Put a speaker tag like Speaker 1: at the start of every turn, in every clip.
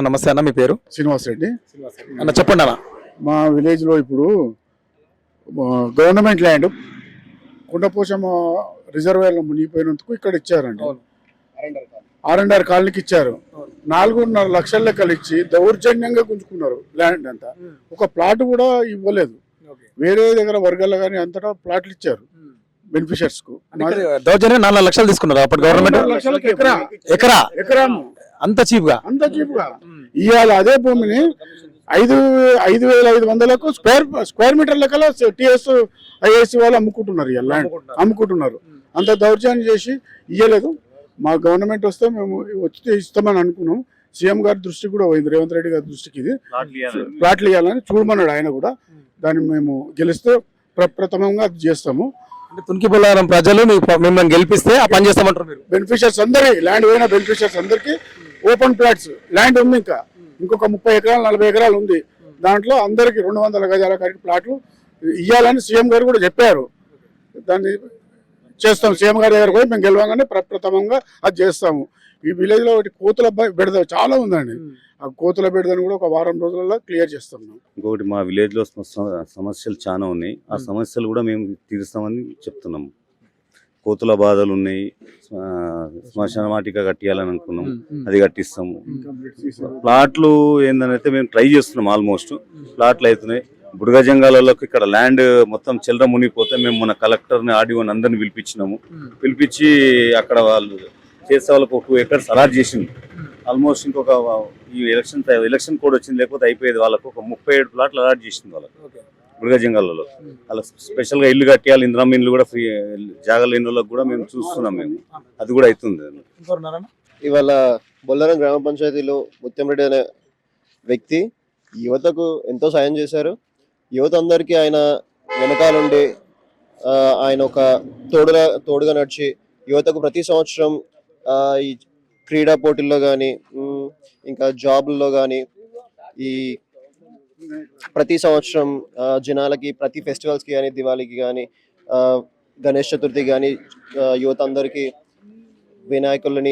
Speaker 1: నమస్తే అన్న, మీ పేరు?
Speaker 2: శ్రీనివాస్ రెడ్డి
Speaker 1: అన్న చెప్పండి అన్న.
Speaker 2: మా విలేజ్ లో ఇప్పుడు గవర్నమెంట్ ల్యాండ్ కుండపోచమ్మ రిజర్వేర్ లో మునిగిపోయినందుకు ఇక్కడ ఇచ్చారండి. R&R కాలనీకి ఇచ్చారు. 4.5 లక్షల లెక్కలు ఇచ్చి దౌర్జన్యంగా గుంజుకున్నారు ల్యాండ్ అంతా. ఒక ప్లాట్ కూడా ఇవ్వలేదు. వేరే దగ్గర వర్గాల్లో కానీ అంతటా ప్లాట్లు ఇచ్చారు బెనిఫిషియర్స్ కు.
Speaker 1: దౌర్జన్యం 4 లక్షలు తీసుకున్నారు అప్పటి గవర్నమెంట్. ఎకరా అంత చీప్ గా
Speaker 2: ఇవాళ అదే భూమిని 5,500కు స్క్వేర్ మీటర్ లెక్కల టిఎస్ ఐఎస్ వాళ్ళు అమ్ముకుంటున్నారు. ల్యాండ్ అమ్ముకుంటున్నారు. అంత దౌర్జన్యం చేసి ఇయ్యలేదు. మా గవర్నమెంట్ వస్తే మేము వచ్చి ఇస్తామని అనుకున్నాం. సీఎం గారి దృష్టికి కూడా పోయింది, రేవంత్ రెడ్డి గారి దృష్టికి. ఇది ప్లాట్లు ఇవ్వాలని చూడమన్నాడు ఆయన కూడా. దాన్ని మేము గెలిస్తే ప్రప్రథమంగా అది చేస్తాము.
Speaker 1: తునికి బొల్లారం ప్రజలు మిమ్మల్ని గెలిపిస్తే ఆ పని చేస్తామంటారు మీరు?
Speaker 2: బెనిఫిషియర్స్ అందరి ల్యాండ్ పోయిన బెనిఫిషియర్స్ అందరికి ఓపెన్ ప్లాట్స్ ల్యాండ్ ఉంది. ఇంకొక 30 ఎకరాలు 40 ఎకరాలు ఉంది. దాంట్లో అందరికి 200 గజాల కాడికి ప్లాట్లు ఇవ్వాలని సీఎం గారు కూడా చెప్పారు. దాన్ని చేస్తాం. సీఎం గారి దగ్గర పోయి మేము గెలవగానే ప్రప్రథమంగా అది చేస్తాము. ఈ విలేజ్ లో ఒకటి కోతుల బెడద చాలా ఉందండి. ఆ కోతుల బెడదని కూడా ఒక వారం రోజులలో క్లియర్ చేస్తాం.
Speaker 3: ఇంకొకటి మా విలేజ్ లో సమస్యలు చాలా ఉన్నాయి. ఆ సమస్యలు కూడా మేము తీరుస్తామని చెప్తున్నాము. కోతుల బాధలు ఉన్నాయి. శ్మశాన వాటిక కట్టియాలని అనుకున్నాం, అది కట్టిస్తాము. ప్లాట్లు ఏందనైతే మేము ట్రై చేస్తున్నాం. ఆల్మోస్ట్ ప్లాట్లు అవుతున్నాయి. బుడగ జంగాలలోకి ఇక్కడ ల్యాండ్ మొత్తం చిల్లర మునిగిపోతే మేము మన కలెక్టర్ని ఆర్డీఓని అందరిని పిలిపించి అక్కడ వాళ్ళు చేసే వాళ్ళకి 2 acres అలాట్ చేసింది. ఆల్మోస్ట్ ఇంకొక ఈ ఎలక్షన్ కోడ్ వచ్చింది, లేకపోతే అయిపోయేది. వాళ్ళకు ఒక 37 ప్లాట్లు అలాట్ చేసింది వాళ్ళకు బుడగ జంగాలలో. అలా స్పెషల్ గా ఇల్లు కట్టియాలి. ఇందిరమ్మ ఇల్లు కూడా ఫ్రీ జాగా లేని వాళ్ళకి కూడా మేము చూస్తున్నాం. మేము అది కూడా అవుతుంది.
Speaker 4: ఇవాళ బొల్లారం గ్రామ పంచాయతీలో ముత్యంరెడ్డి అనే వ్యక్తి యువతకు ఎంతో సాయం చేశారు. యువత అందరికీ ఆయన వెనకాలండి ఆయన ఒక తోడుగా నడిచి యువతకు ప్రతి సంవత్సరం ఈ క్రీడా పోటీల్లో కానీ ఇంకా జాబ్లలో కానీ ఈ ప్రతి సంవత్సరం జనాలకి ప్రతి ఫెస్టివల్స్కి కానీ దివాళీకి కానీ గణేష్ చతుర్థి కానీ యువత అందరికీ వినాయకులు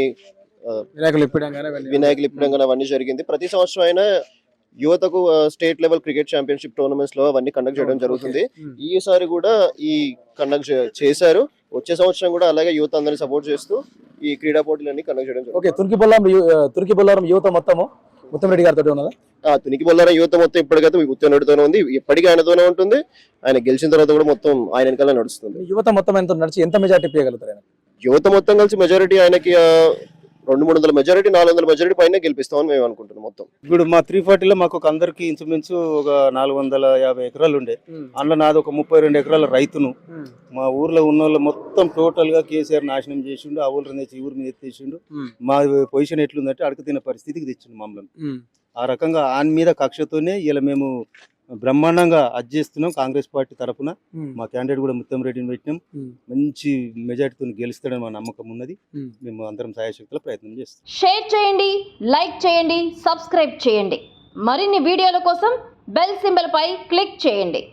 Speaker 4: ఇప్పడం కానీ అవన్నీ జరిగింది. ప్రతి సంవత్సరం అయినా యువతకు state level cricket championship tournaments లో అవన్నీ కండక్ట్ చేయడం జరుగుతుంది. ఈసారి కూడా ఈ కండక్ట్ చేశారు. వచ్చే సంవత్సరం కూడా అలాగే యువత అందరినీ సపోర్ట్ చేస్తూ ఈ క్రీడా పోటీలన్నీ కండక్ట్ చేయడం జరుగుతుంది.
Speaker 1: తునికి బొల్లారం యువత మొత్తము ముత్తంరెడ్డి గారితో ఉన్నదా?
Speaker 4: తునికి బొల్లారం యువత మొత్తం ఇప్పటికైతే ముత్తంరెడ్డితోనే ఉంది. ఎప్పటికీ ఆయనతోనే ఉంటుంది. ఆయన గెలిచిన తర్వాత కూడా మొత్తం ఆయన వెనకాల నడుస్తుంది.
Speaker 1: యువత మొత్తం ఎంత నడిచి ఎంత మెజార్టీ చేయగలుగుతారు?
Speaker 4: యువత మొత్తం కలిసి మెజారిటీ ఆయనకి 200-300 మెజారిటీ 400 మెజారిటీ పైన గెలిపిస్తామని మేము అనుకుంటున్నాం. మొత్తం
Speaker 5: ఇప్పుడు మా 340లో మాకు ఒక అందరికి ఇంచుమించు ఒక 450 ఎకరాలు ఉండే. అందులో నాది ఒక 32 ఎకరాల రైతును. మా ఊర్లో ఉన్న వాళ్ళు మొత్తం టోటల్ గా కేసీఆర్ నాశనం చేసిండు. ఆ ఊళ్ళో తెచ్చి ఊరి మీద ఎత్తేసిండు. మా పొజిషన్ ఎట్లుందంటే అడుగు తినే పరిస్థితికి తెచ్చిండు మమ్మల్ని. ఆ రకంగా ఆయన మీద కక్షతోనే ఇలా మేము బ్రహ్మాండంగా చేస్తున్నాం. కాంగ్రెస్ పార్టీ తరఫున మా క్యాండిడేట్ కూడా ముత్తంరెడ్డిని పెట్టినాం. మంచి మెజార్టీతో గెలుస్తాడని మా నమ్మకం ఉన్నది. మేము అందరం సాయశక్తుల ప్రయత్నం చేస్తాం.
Speaker 6: షేర్ చేయండి, లైక్ చేయండి, సబ్స్క్రైబ్ చేయండి. మరిన్ని వీడియోల కోసం బెల్ సింబల్ పై క్లిక్ చేయండి.